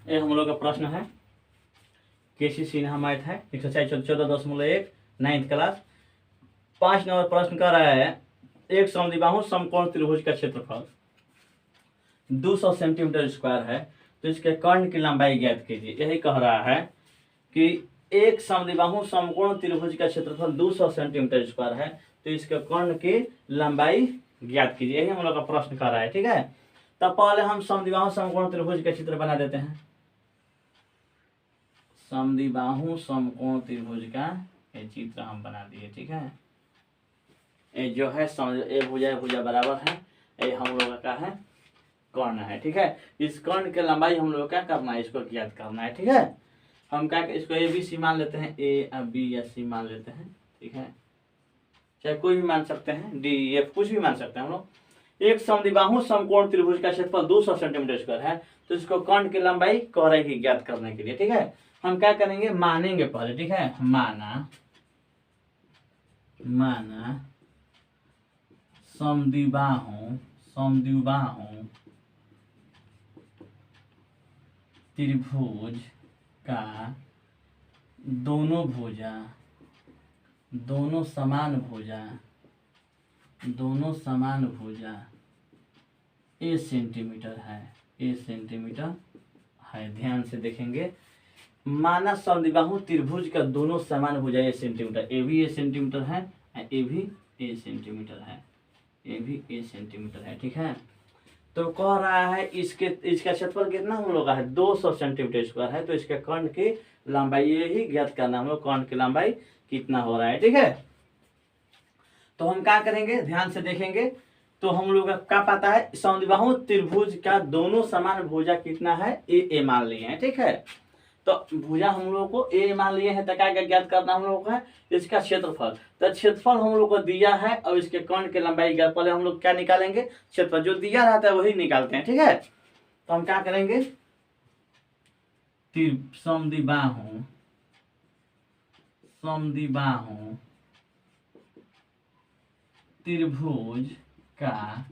ये हम लोग का प्रश्न है केसी सिन्हा मैथ है 114.1 9th क्लास। 5 नंबर प्रश्न कर रहा है एक समद्विबाहु समकोण त्रिभुज का क्षेत्रफल 200 सेंटीमीटर स्क्वायर है, तो इसके कर्ण की लंबाई ज्ञात कीजिए। यही कह रहा है कि एक समद्विबाहु समकोण त्रिभुज का क्षेत्रफल 200 सेंटीमीटर स्क्वायर है, तो इसके कर्ण की लंबाई ज्ञात कीजिए। यही हम लोग का प्रश्न कर रहा है। ठीक है, तब पहले हम समद्विबाहु समकोण त्रिभुज का चित्र बना देते हैं। समद्विबाहु समकोण त्रिभुज का ये चित्र हम बना दिए। ठीक है, ये जो है ए भुजा बराबर है, ये हम लोग का है कर्ण है। ठीक है, इस कर्ण की लंबाई हम लोग क्या करना है, इसको ज्ञात करना है। ठीक है, हम क्या इसको ए बी सी मान लेते हैं, ए बी या सी मान लेते हैं। ठीक है, चाहे कोई भी मान सकते हैं, डी एफ कुछ भी मान सकते हैं हम लोग। एक समद्विबाहु समकोण त्रिभुज का क्षेत्रफल 200 सेंटीमीटर स्क्वायर है, तो इसको कर्ण की लंबाई कह रहे हैं ज्ञात करने के लिए। ठीक है, हम क्या करेंगे, मानेंगे पहले। ठीक है, माना समद्विबाहु त्रिभुज का दोनों समान भुजा ए सेंटीमीटर है। ध्यान से देखेंगे, माना समद्विबाहु त्रिभुज का दोनों समान भुजा ए सेंटीमीटर, ए भी ए सेंटीमीटर है, ए भी ए सेंटीमीटर है। ठीक है, तो कह रहा है इसका क्षेत्रफल कितना हम लोग का है, 200 सेंटीमीटर स्क्वायर है, तो इसके कर्ण की लंबाई ये ही ज्ञात करना हम लोग, कर्ण की लंबाई कितना हो रहा है। ठीक है, तो हम क्या करेंगे, ध्यान से देखेंगे तो हम लोग का क्या पता है, समद्विबाहु त्रिभुज का दोनों समान भुजा कितना है, ए मान लिए हैं। ठीक है, तो भुजा हम लोग को ए मान लिए हैं, तो क्या ज्ञात करना हम लोग को है, इसका क्षेत्रफल। तो क्षेत्रफल हम लोग को दिया है और इसके कर्ण की लंबाई ज्ञात, पहले हम लोग क्या निकालेंगे, क्षेत्रफल जो दिया रहता है वही निकालते हैं। ठीक है, तो हम क्या करेंगे, समद्विबाहु त्रिभुज का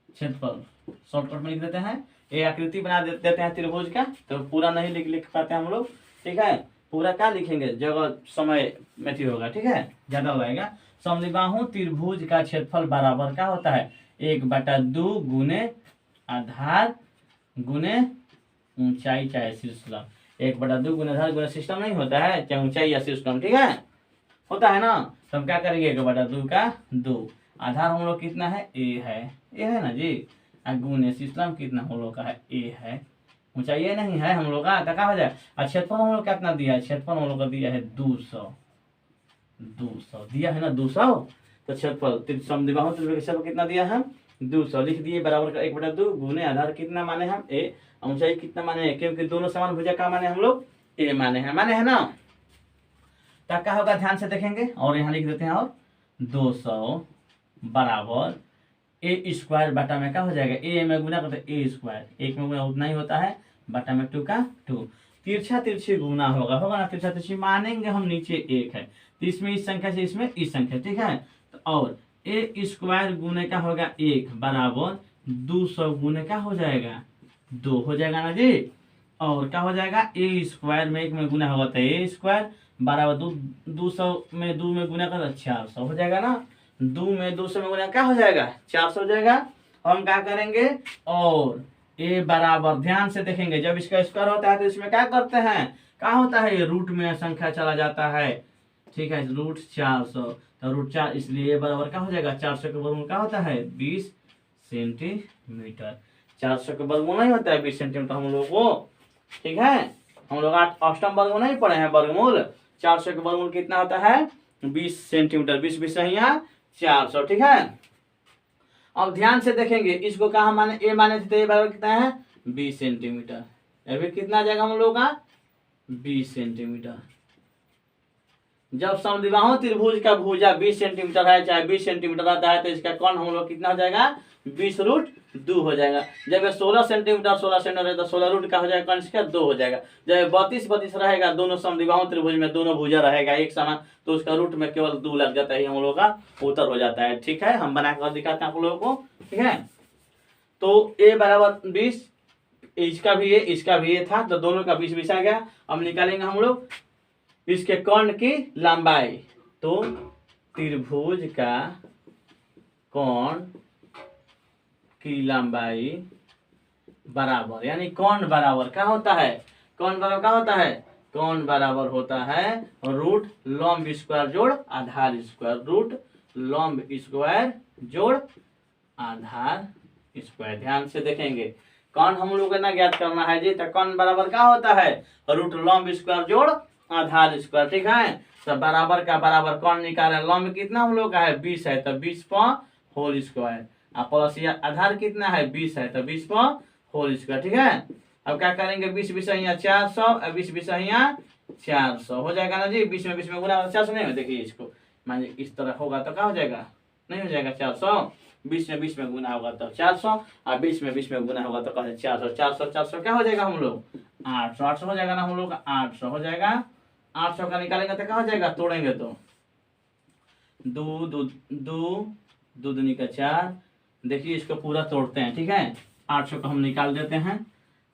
क्षेत्रफल शॉर्टकट में लिख देते हैं, ये आकृति बना देते हैं त्रिभुज का, तो पूरा नहीं लिख पाते हम लोग। ठीक है, पूरा क्या लिखेंगे, जगह समय में होगा। ठीक है, ज्यादा हो जाएगा। समद्विबाहु त्रिभुज का क्षेत्रफल बराबर क्या होता है, 1/2 गुने आधार गुने ऊंचाई चाहे शीर्षलंब। 1/2 गुने आधार गुने सिस्टम नहीं होता है, चाहे ऊंचाई या शीर्षलंब। ठीक है, होता है ना, तो हम क्या करेंगे, 1/2 का 2, आधार हम लोग कितना है, ए है ना जी, गुने शीर्षलंब कितना हम लोग का है, ए है, ऊंचाई ये नहीं है हम लोग का, तो क्या हो जाए। क्षेत्रफल हम लोग कितना दिया है, क्षेत्रफल हम लोग का दिया है 200 दिया है ना, 200। तो क्षेत्रफल समद्विबाहु त्रिभुज का क्षेत्रफल कितना दिया है, 200 लिख दिए, बराबर का 1/2 गुने आधार कितना माने हम, ए, ऊंचाई कितना माने है, क्योंकि दोनों समान भुजा का माने हम लोग ए माने हैं ना। तो क्या होगा, ध्यान से देखेंगे और यहाँ लिख देते हैं, और 200 बराबर ए स्क्वायर बटा में क्या हो जाएगा, ए में गुना करते ए स्क्वायर, एक में गुना उतना ही होता है, बटा में 2 का 2, तिरछा तिरछी गुना होगा ना, तिरछा तिरछी मानेंगे हम, नीचे 1 है, तो इसमें इस संख्या से इसमें इस संख्या। ठीक है, तो और ए स्क्वायर गुने का होगा 1 बराबर 200 गुने का हो जाएगा 2 हो जाएगा ना जी, और क्या हो जाएगा, ए स्क्वायर में 1 में गुना होगा तो ए स्क्वायर बराबर 200 में 2 में गुना कर 400 हो जाएगा ना, 2 में 200 में गुना क्या हो जाएगा, 400 हो जाएगा। हम क्या करेंगे, और ए बराबर, ध्यान से देखेंगे, जब इसका स्क्वायर होता है तो इसमें क्या करते हैं, क्या होता है, ये रूट में संख्या चला जाता है। ठीक है, रूट 400, तो रूट 4, इसलिए ए बराबर क्या हो जाएगा, 400 के वर्गमूल क्या होता है, 20 सेंटीमीटर। 400 के वर्गमूल नहीं होता है 20 सेंटीमीटर हम लोग को। ठीक है, हम लोग अष्टम वर्ग में नहीं पढ़े हैं वर्गमूल, 400 के वर्गमूल कितना होता है, 20 सेंटीमीटर, 20 है यहाँ 400। ठीक है, अब ध्यान से देखेंगे, इसको कहा माने, ए माने थे, तो ये बराबर कितना है, 20 सेंटीमीटर, अभी कितना आ जाएगा हम लोग का, 20 सेंटीमीटर। जब समद्विबाहु त्रिभुज का भुजा 20 सेंटीमीटर है, चाहे 20 सेंटीमीटर आता है, तो इसका कर्ण हम लोग कितना हो जाएगा, 20√2 हो जाएगा। जब ये 16 सेंटीमीटर है, तो 16 रूट का हो जाएगा, कर्ण इसका 2 हो जाएगा। जब 32 रहेगा, दोनों समद्विबाहु त्रिभुज में दोनों भुजा रहेगा एक समान, तो उसका रूट में केवल 2 लग जाता है, हम लोग का उत्तर हो जाता है। ठीक है, हम बना कर दिखाते हैं आप लोगों को। ठीक है, तो ए बराबर 20 इसका भी ये, इसका भी ये था, तो दोनों का 20 20 आ गया। अब निकालेंगे हम लोग इसके कर्ण की लंबाई। तो त्रिभुज का कर्ण की लंबाई बराबर, यानी कर्ण बराबर क्या होता है, कर्ण बराबर क्या होता है, कर्ण बराबर होता है रूट लंब स्क्वायर जोड़ आधार स्क्वायर, रूट लंब स्क्वायर जोड़ आधार स्क्वायर। ध्यान से देखेंगे, कर्ण हम लोग को ना ज्ञात करना है जी, तो कर्ण बराबर क्या होता है, रूट लंब स्क्वायर जोड़ आधार स्क्वायर। ठीक है, तो बराबर का बराबर कर्ण निकाले, लंब कितना हम लोग का है 20 है, तो 20 पर होल स्क्वायर, प्लस ये आधार कितना है 20 है, तो 20 पर होल स्क्वायर। ठीक है, अब क्या करेंगे 20 20 यहाँ 400, 20 20 यहाँ 400 हो जाएगा ना जी, 20 में 20 में गुना 400 नहीं हो, देखिए इसको मान लीजिए इस तरह होगा तो क्या हो जाएगा, नहीं हो जाएगा 400, 20 में 20 में गुना होगा तो 400, और 20 में 20 में गुना होगा तो कहते 400, 400 400 क्या हो जाएगा हम लोग 800, 800 हो जाएगा ना हम लोग का, 800 हो जाएगा, 800 का निकालेंगे तो क्या हो जाएगा, तोड़ेंगे तो दो दो दो दो दूनी का 4, देखिए इसको पूरा तोड़ते हैं। ठीक है, 800 को हम निकाल देते हैं,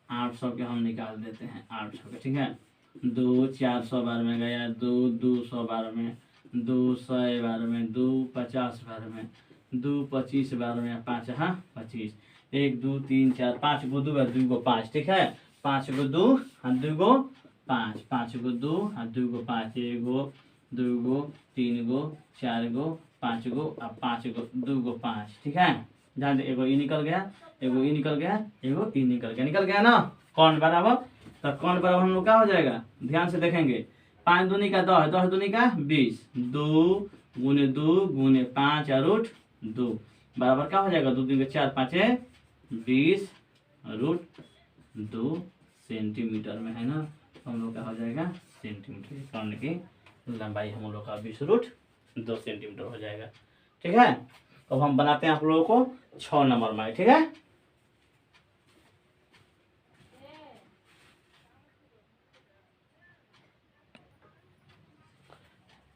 800 के हम निकाल देते हैं 800 के। ठीक है, 2 400 बार में गया, 2 200 बार में, 2 100 बार में, 2 50 बार में, 2 25 बार में, 5 हाँ 25, 1 2 3 4 5 गो 2 2 गो 5। ठीक है, 5 गो 2 हाँ 2 गो 5, 5 गो 2 हाँ 2 गो 5, 1 गो 2 गो 3 गो 4 गो 5 गो, अब 5 गो 2 गो 5। ठीक है, ध्यान दे, एगो ई निकल गया, एगो ई निकल गया, एगो ई निकल गया ना, कौन बराबर, तो कौन बराबर हम लोग क्या हो जाएगा, ध्यान से देखेंगे, 5 दूनी का 10, 10 दूनी का 20, 2 गुने 2 गुने 5 और रूट 2 बराबर क्या हो जाएगा, 2 दूनी का 4 5 20 रूट 2 सेंटीमीटर में है ना, हम लोग का हो जाएगा सेंटीमीटर, कर्ण की लंबाई हम लोग का 20 रूट 2 सेंटीमीटर हो जाएगा। ठीक है, अब हम बनाते हैं आप लोगों को 6 नंबर में। ठीक है,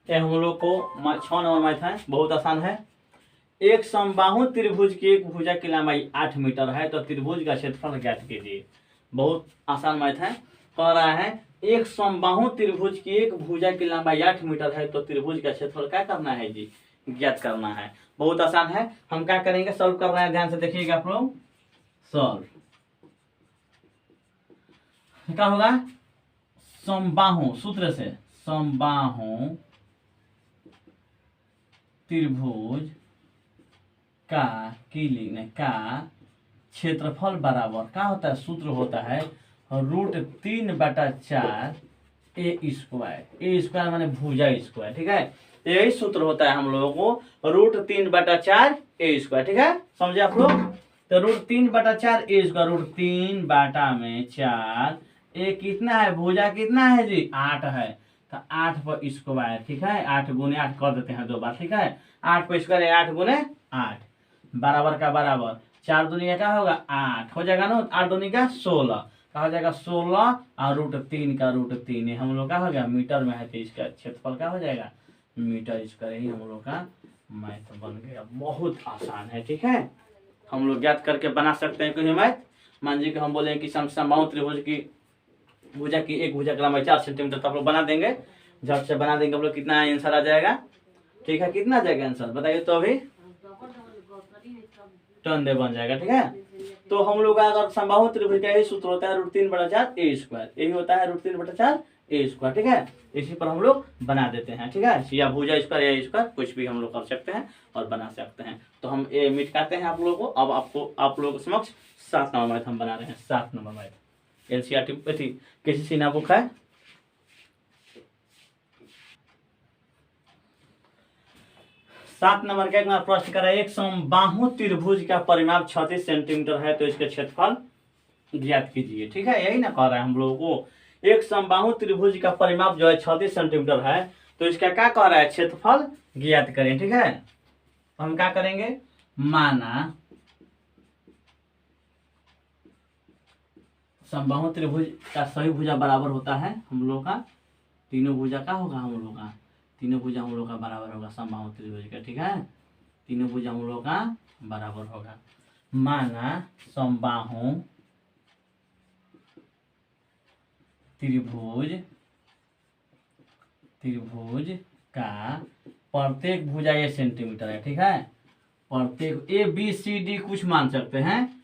ये हम लोग को 6 नंबर मैथ है, बहुत आसान है। एक समबाहु त्रिभुज की एक भुजा की लंबाई 8 मीटर है, तो त्रिभुज का क्षेत्रफल ज्ञात कीजिए। बहुत आसान मैथ है, कह रहा है एक समबाहु त्रिभुज की एक भुजा की लंबाई 8 मीटर है, तो त्रिभुज का क्षेत्रफल क्या करना है जी, ज्ञात करना है। बहुत आसान है, हम क्या करेंगे, सॉल्व कर रहे हैं, ध्यान से देखिएगा आप लोग, सॉल्व क्या होगा, समबाहु सूत्र से, समबाहु त्रिभुज का की लिखने का क्षेत्रफल बराबर क्या होता है, सूत्र होता है रूट 3/4 ए स्क्वायर, ए स्क्वायर माने भुजा स्क्वायर। ठीक है, यही सूत्र होता है हम लोगों को, रूट 3/4 ए स्क्वायर। ठीक है, समझे आप लोग, तो रूट 3/4 ए स्क्वायर, रूट 3/4 ए कितना है, भुजा कितना है जी 8 है, तो 8 पर स्क्वायर। ठीक है, 8 गुने 8 कर देते हैं 2 बार। ठीक है, 8 पर स्क्वायर है 8 गुने 8 बराबर का बराबर, 4 दूनी का होगा 8 हो जाएगा ना, 8 दूनी का 16 का हो जाएगा 16, और रूट 3 का रूट 3 हम लोग का हो गया मीटर में है, तो इसका क्षेत्रफल क्या हो जाएगा मीटर स्क्वायर। ही हम लोग का मैथ बन गया, बहुत आसान है। ठीक है, हम लोग ज्ञात करके बना सकते हैं कोई मैथ। मान लीजिए कि हम बोले कि समबाहु त्रिभुज की भुजा की एक भुजा का लंबाई 4 सेंटीमीटर, तो आप लोग बना देंगे, झट से बना देंगे हम लोग, कितना आंसर आ जाएगा। ठीक है, कितना आ जाएगा आंसर बताइए तो, अभी टन दे बन जाएगा। ठीक है, तो हम लोग का अगर समबाहु त्रिभुज का यही सूत्र होता है रूट 3/4 ए स्क्वायर, यही होता है रूट 3/4 ए स्क्वायर। ठीक है, इसी पर हम लोग बना देते हैं। ठीक है, या भुजा स्क्वायर या स्क्वायर कुछ भी हम लोग कर सकते हैं और बना सकते हैं। तो हम ये मिटाते हैं आप लोगों को। अब आपको आप लोगों के समक्ष 7 नंबर मैथ हम बना रहे हैं, 7 नंबर मैथ, एनसीईआरटी किसी सीना बुक है। सात नंबर का एक बार प्रश्न करा, एक समबाहु त्रिभुज का परिमाप 36 सेंटीमीटर है, तो इसके क्षेत्रफल ज्ञात कीजिए। ठीक है, यही ना कह रहा है हम लोगों को, एक समबाहु त्रिभुज का परिमाप जो है 36 सेंटीमीटर है, तो इसका क्या कह रहा है, क्षेत्रफल ज्ञात करें। ठीक है, तो हम क्या करेंगे, माना समबाहु त्रिभुज का सभी भुजा बराबर होता है, हम लोग का तीनों भुजा का होगा, हम लोग का तीनों भुजा हम लोग का बराबर होगा समबाहु त्रिभुज का। ठीक है, तीनों भुजा हम लोग का बराबर होगा। माना समबाहु त्रिभुज त्रिभुज का प्रत्येक भुजा ये सेंटीमीटर है। ठीक है, प्रत्येक ए बी सी डी कुछ मान सकते हैं,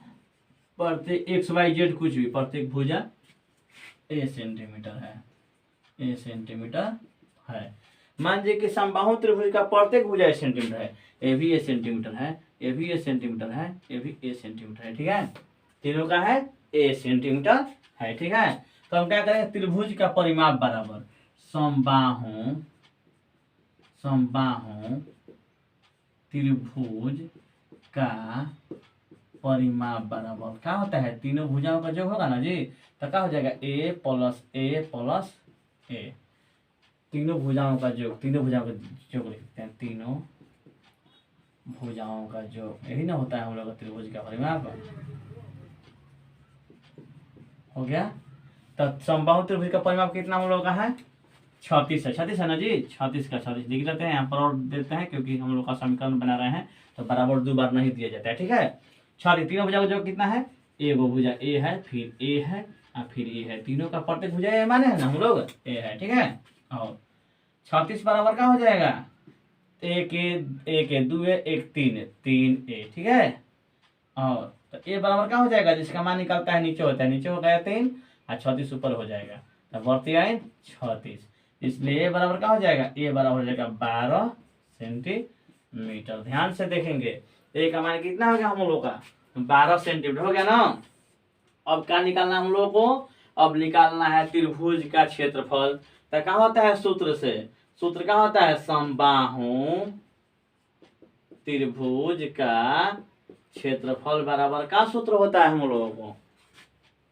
प्रत्येक एक्स वाई जेड कुछ भी, प्रत्येक भुजा ए सेंटीमीटर है, ए सेंटीमीटर है। मान लीजिए कि समबाहु त्रिभुज का प्रत्येक भुजा ए सेंटीमीटर है, ए भी ए सेंटीमीटर है, ए भी ए सेंटीमीटर है, ए भी ए सेंटीमीटर है। ठीक है, तीनों का है ए सेंटीमीटर है। ठीक है, तो हम क्या करेंगे, त्रिभुज का परिमाप बराबर समबाहु त्रिभुज का परिमाप बराबर क्या होता है, तीनों भुजाओं का योग होगा ना जी, तो क्या हो जाएगा ए प्लस ए, तीनों भुजाओं का योग, तीनों भुजाओं का योग लिखते हैं, तीनों भुजाओं का योग, यही ना होता है हम लोग का त्रिभुज का परिमाप। हो गया, तो समबाहु त्रिभुज का परिमाप कितना हम लोग का है, 36 है। 36 है ना जी, 36 का 36 लिख लेते हैं यहाँ पर और देते हैं, क्योंकि हम लोग का समीकरण बना रहे हैं तो बराबर दो बार नहीं दिया जाता है। ठीक है, 36, तीनों भुजा का योग कितना है, एगो भुजा ए है, फिर ए है और फिर ए है, तीनों का प्रत्येक भुजा ए माने है ना हम लोग, ए है। ठीक है, और 36 बराबर क्या हो जाएगा, एक ए दो ए, एक तीन ए। ठीक है, और तो ए बराबर क्या हो जाएगा, जिसका मान निकलता है नीचे होता है, नीचे हो गया 3 और 36 ऊपर हो जाएगा, तो बढ़ती आए 36, इसलिए ए बराबर क्या हो जाएगा, ए बराबर हो जाएगा 12 सेंटीमीटर। ध्यान से देखेंगे, ए का मान कितना हो गया हम लोग का, 12 सेंटीमीटर हो गया ना। अब क्या निकालना हम लोग को, अब निकालना है त्रिभुज का क्षेत्रफल। तो क्या होता है, सूत्र क्या होता है, समबाहु त्रिभुज का क्षेत्रफल बराबर का सूत्र होता है हम लोगों को,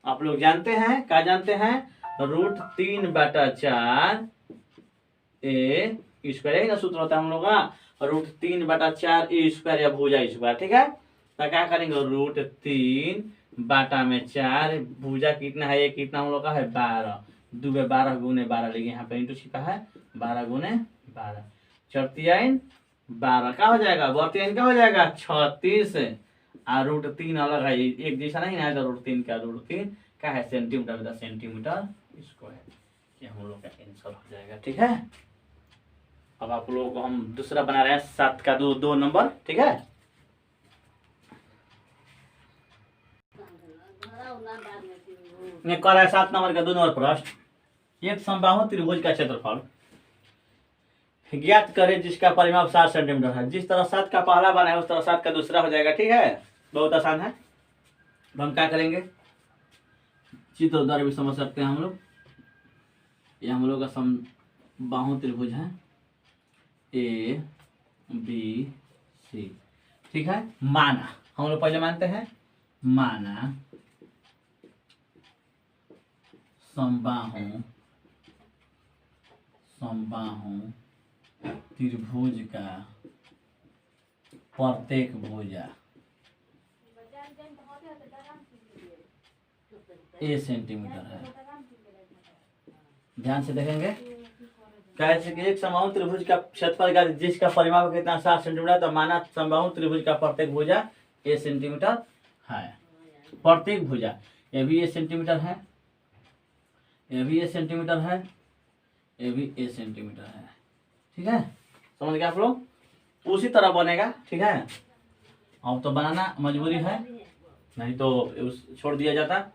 आप लोग जानते हैं, क्या जानते हैं, √3/4 ए स्क्वायर, यही ना सूत्र होता है हम लोग का, √3/4 ए स्क्वायर या भुजा स्क्वायर। ठीक है, तो क्या करेंगे, √3/4, भुजा कितना है, ये कितना हम लोग का है 12, 2 में 12 गुने 12 लेंगे, यहाँ पे इंटू छिपा है, 12 गुने 12, 4 12 क्या हो जाएगा, 32 क्या हो जाएगा 36, और √3 अलग है, एक जैसा नहीं है, तो √3 का √3 क्या है सेंटीमीटर, सेंटीमीटर स्क्वायर, ये हम लोग का आंसर हो जाएगा। ठीक है, अब आप लोगों को हम दूसरा बना रहे हैं 7 का 2 नंबर। ठीक है, कर रहा है 7 नंबर का 2 नंबर प्रश्न, एक समबाहु त्रिभुज का क्षेत्रफल ज्ञात करें जिसका परिमाप 7 सेंटीमीटर है। जिस तरह 7 का पहला बना है उस तरह 7 का दूसरा हो जाएगा। ठीक है, बहुत आसान है। तो हम क्या करेंगे, चित्र द्वारा भी समझ सकते हैं हम लोग, ये हम लोग का समबाहु त्रिभुज है ए बी सी। ठीक है, माना, हम लोग पहले मानते हैं, माना समबाहु त्रिभुज का प्रत्येक भुजा ए सेंटीमीटर है। ध्यान से देखेंगे, कैसे कि एक समबाहु त्रिभुज का क्षेत्रफल का जिसका परिमाप कितना 7 सेंटीमीटर, तो माना समबाहु त्रिभुज का प्रत्येक भुजा ए सेंटीमीटर है। प्रत्येक भुजा, ये भी ए सेंटीमीटर है, ये भी ए सेंटीमीटर है, ये भी ए सेंटीमीटर है। ठीक है, समझ गए आप लोग, उसी तरह बनेगा। ठीक है, अब तो बनाना मजबूरी है, नहीं तो छोड़ दिया जाता।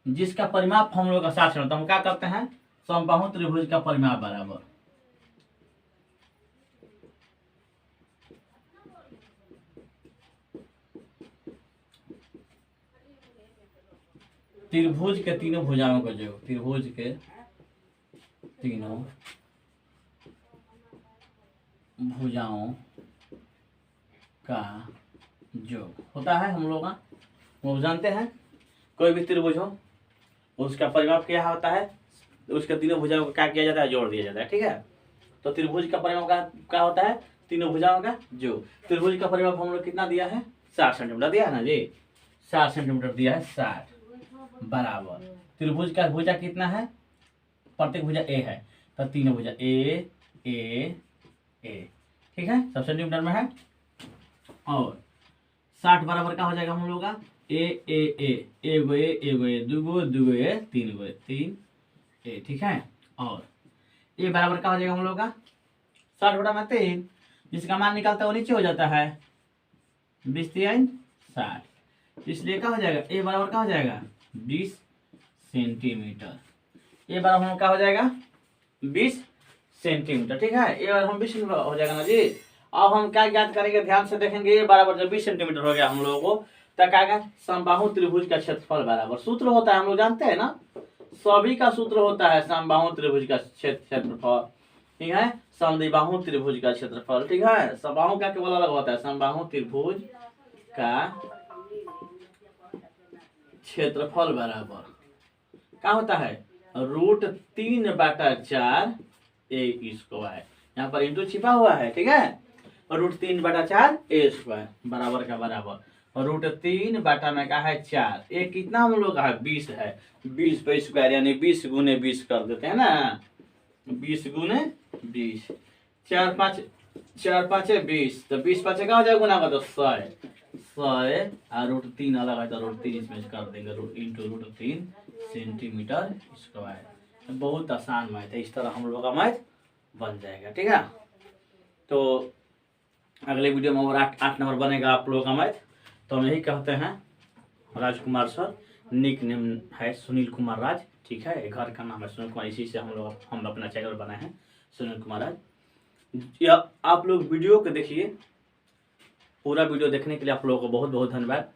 जिसका परिमाप हम लोग का 7 सेंटीमीटर, तो हम क्या करते हैं, समबाहु त्रिभुज का परिमाप बराबर त्रिभुज के तीनों भुजाओं का योग, त्रिभुज के तीनों भुजाओं का योग होता है हम लोग का। वो जानते हैं, कोई भी त्रिभुज हो उसका परिमाप क्या होता है, उसके तीनों भुजाओं का क्या किया जाता है, जोड़ दिया जाता है। ठीक है, तो त्रिभुज का परिमाप क्या होता है, तीनों भुजाओं का योग। त्रिभुज का परिमाप हम लोग कितना दिया है, 60 सेंटीमीटर दिया है ना जी, 60 सेंटीमीटर दिया है, 60 बराबर त्रिभुज का भुजा कितना है, प्रत्येक भुजा ए है, तो तीनों भुजा ए ए ए। ठीक है, सब सेंटीमीटर में है, और 60 बराबर का हो जाएगा हम लोग का एगो ए दूगो ए तीन ए, ठीक है। और ए बराबर का हो जाएगा हम लोग का 60/3, जिसका मान निकालता है वो नीचे हो जाता है 20×3 = 60। इसलिए क्या हो जाएगा ए बराबर का हो जाएगा 20 सेंटीमीटर। ए बराबर हम क्या हो जाएगा 20 सेंटीमीटर, ठीक है। ए बराबर हम 20 सेंटीमीटर हो जाएगा ना जी। अब हम क्या ज्ञात करेंगे, ध्यान से देखेंगे। ए बराबर जब 20 सेंटीमीटर हो गया हम लोगों को, तो क्या समबाहु त्रिभुज का क्षेत्रफल बराबर, सूत्र होता है हम लोग जानते हैं ना, सभी का सूत्र होता है समबाहु त्रिभुज का क्षेत्रफल, ठीक है। समद्विबाहु त्रिभुज का क्षेत्रफल, ठीक है। समबाहु का केवल अलग होता है, समबाहु त्रिभुज का क्षेत्रफल बराबर क्या होता है √3/4 a²। यहाँ पर इंटू छिपा हुआ है, ठीक है। √3/4 a² बराबर का बराबर, और √3 बटा में क्या है 4। ए कितना हम लोग का है 20 है, 20 पे स्क्वायर यानी 20 × 20 कर देते हैं ना, 20 × 20, 4 5 20, तो 20 5 का हो जाएगा गुना का तो 100 और √3 अलग है तो √3 इसमें कर देंगे इंटू √3 सेंटीमीटर स्क्वायर। बहुत आसान मैथ है, इस तरह हम लोग का मैथ बन जाएगा, ठीक है। तो अगले वीडियो में और 8 नंबर बनेगा आप लोगों का मैथ। तो हम यही कहते हैं, राजकुमार सर, निक नेम है सुनील कुमार राज, ठीक है। घर का नाम है सुनील कुमार, इसी से हम अपना चैनल बनाए हैं सुनील कुमार राज। या आप लोग वीडियो को देखिए, पूरा वीडियो देखने के लिए आप लोगों को बहुत बहुत धन्यवाद।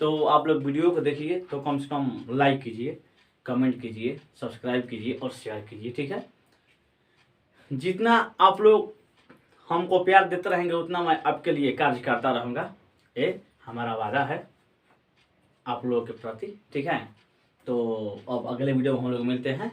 तो आप लोग वीडियो को देखिए तो कम से कम लाइक कीजिए, कमेंट कीजिए, सब्सक्राइब कीजिए और शेयर कीजिए, ठीक है। जितना आप लोग हमको प्यार देते रहेंगे उतना मैं आपके लिए कार्य करता रहूँगा, ये हमारा वादा है आप लोगों के प्रति, ठीक है। तो अब अगले वीडियो में हम लोग मिलते हैं।